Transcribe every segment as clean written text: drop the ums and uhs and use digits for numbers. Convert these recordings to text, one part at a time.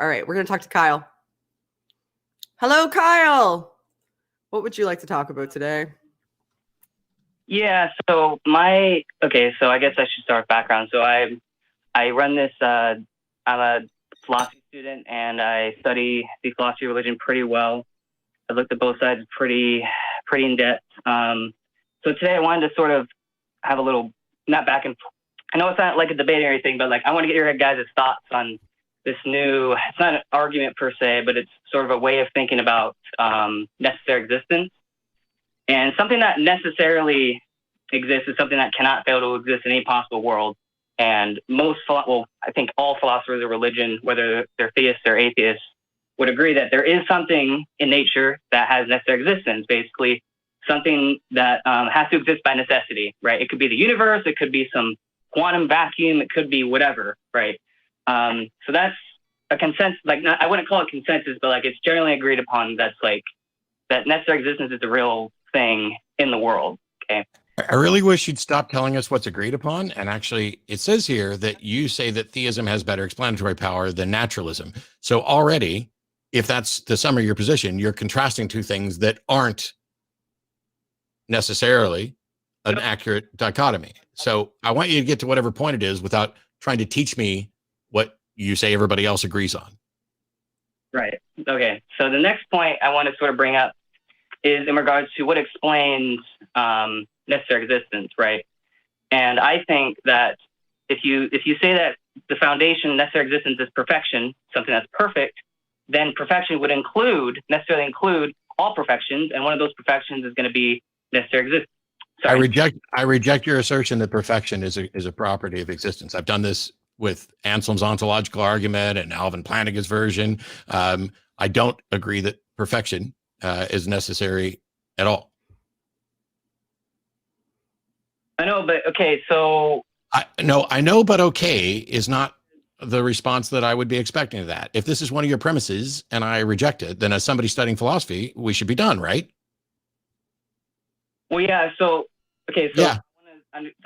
All right, we're going to talk to Kyle. Hello, Kyle. What would you like to talk about today? Yeah, so I guess I should start with background. So I run this, I'm a philosophy student and I study the philosophy of religion pretty well. I've looked at both sides pretty in depth. So today I wanted to sort of have a little, not back and forth. I know it's not like a debate or anything, but like I want to get your guys' thoughts on this new, it's not an argument per se, but it's sort of a way of thinking about necessary existence. And something that necessarily exists is something that cannot fail to exist in any possible world. And I think all philosophers of religion, whether they're theists or atheists, would agree that there is something in nature that has necessary existence, basically something that has to exist by necessity, right? It could be the universe, it could be some quantum vacuum, it could be whatever, right? So that's a consensus, I wouldn't call it consensus, but like it's generally agreed upon that's like that necessary existence is a real thing in the world, okay? I really wish you'd stop telling us what's agreed upon. And actually, it says here that you say that theism has better explanatory power than naturalism. So already, if that's the sum of your position, you're contrasting two things that aren't necessarily an accurate dichotomy. So I want you to get to whatever point it is without trying to teach me what you say everybody else agrees on. Right. Okay. So the next point I want to sort of bring up is in regards to what explains necessary existence, right? And I think that if you say that the foundation necessary existence is perfection, something that's perfect, then perfection would necessarily include all perfections, and one of those perfections is going to be necessary existence. Sorry. I reject your assertion that perfection is a property of existence. I've done this with Anselm's ontological argument and Alvin Plantinga's version. I don't agree that perfection is necessary at all. I know, but okay, so I know, but okay is not the response that I would be expecting to that. If this is one of your premises and I reject it, then as somebody studying philosophy, we should be done, right? Well, yeah. So, okay. So yeah.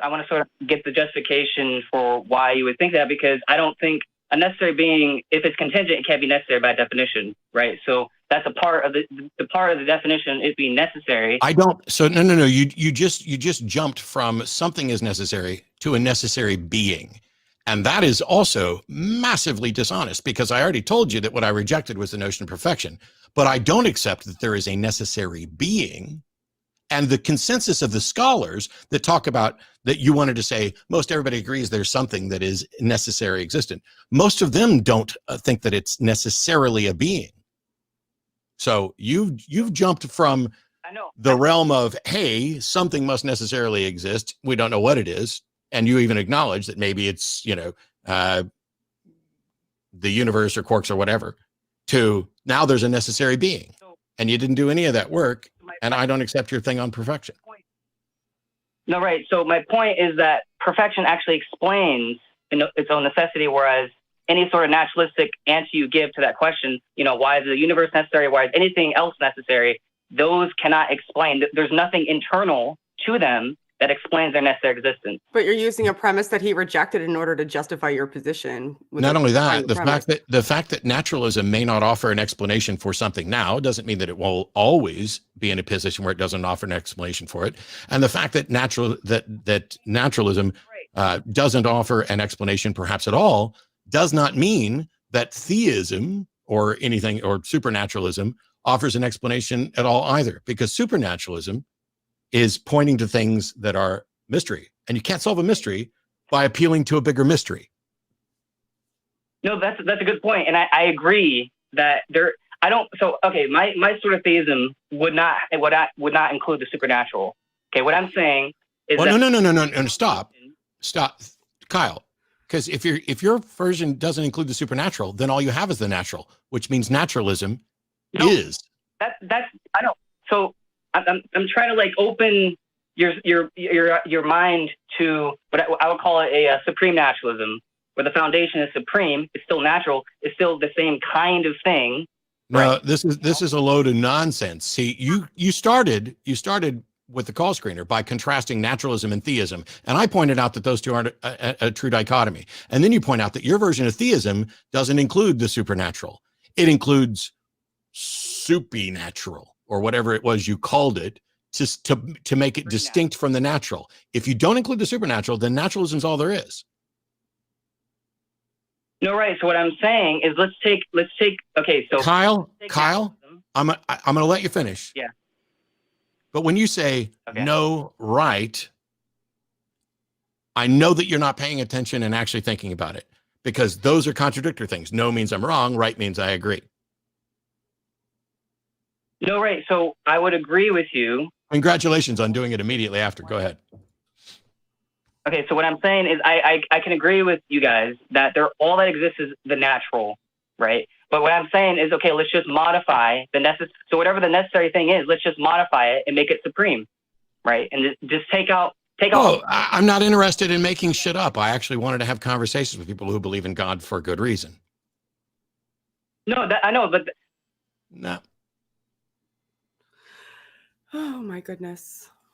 I want to sort of get the justification for why you would think that, because I don't think a necessary being, if it's contingent, it can't be necessary by definition, right? So that's a part of the part of the definition is being necessary. I don't. So no. You just jumped from something is necessary to a necessary being. And that is also massively dishonest, because I already told you that what I rejected was the notion of perfection, but I don't accept that there is a necessary being. And the consensus of the scholars that talk about that you wanted to say, most everybody agrees there's something that is necessary existent. Most of them don't think that it's necessarily a being. So you've jumped from the realm of, hey, something must necessarily exist. We don't know what it is. And you even acknowledge that maybe it's, the universe or quarks or whatever, to now there's a necessary being. And you didn't do any of that work. And I don't accept your thing on perfection. No, right. So my point is that perfection actually explains its own necessity, whereas any sort of naturalistic answer you give to that question, why is the universe necessary? Why is anything else necessary? Those cannot explain. There's nothing internal to them that explains their necessary existence. But you're using a premise that he rejected in order to justify your position. Not only that, the fact that naturalism may not offer an explanation for something now doesn't mean that it will always be in a position where it doesn't offer an explanation for it. And the fact that naturalism doesn't offer an explanation perhaps at all does not mean that theism or anything or supernaturalism offers an explanation at all either, because supernaturalism is pointing to things that are mystery, and you can't solve a mystery by appealing to a bigger mystery. No, that's a good point, and I agree that there. I don't. So okay, my sort of theism would not include the supernatural. Okay, what I'm saying is no, stop, Kyle, because if your version doesn't include the supernatural, then all you have is the natural, which means naturalism is. That's I don't. So. I'm trying to open your mind to what I would call it a supreme naturalism, where the foundation is supreme. It's still natural. It's still the same kind of thing. No, right? This is a load of nonsense. See, you started with the call screener by contrasting naturalism and theism. And I pointed out that those two aren't a true dichotomy. And then you point out that your version of theism doesn't include the supernatural. It includes supernatural, or whatever it was you called it, to make it distinct from the natural. If you don't include the supernatural, then naturalism is all there is. No, right. So what I'm saying is let's take, okay, so Kyle, naturalism. I'm going to let you finish. Yeah. But when you say Okay. no, right, I know that you're not paying attention and actually thinking about it, because those are contradictory things. No means I'm wrong. Right means I agree. No, right. So I would agree with you. Congratulations on doing it immediately after. Go ahead. Okay, so what I'm saying is I can agree with you guys that all that exists is the natural, right? But what I'm saying is, okay, let's just modify so whatever the necessary thing is, let's just modify it and make it supreme, right? And just take out. Oh, I'm not interested in making shit up. I actually wanted to have conversations with people who believe in God for good reason. No, I know, but No. Oh my goodness.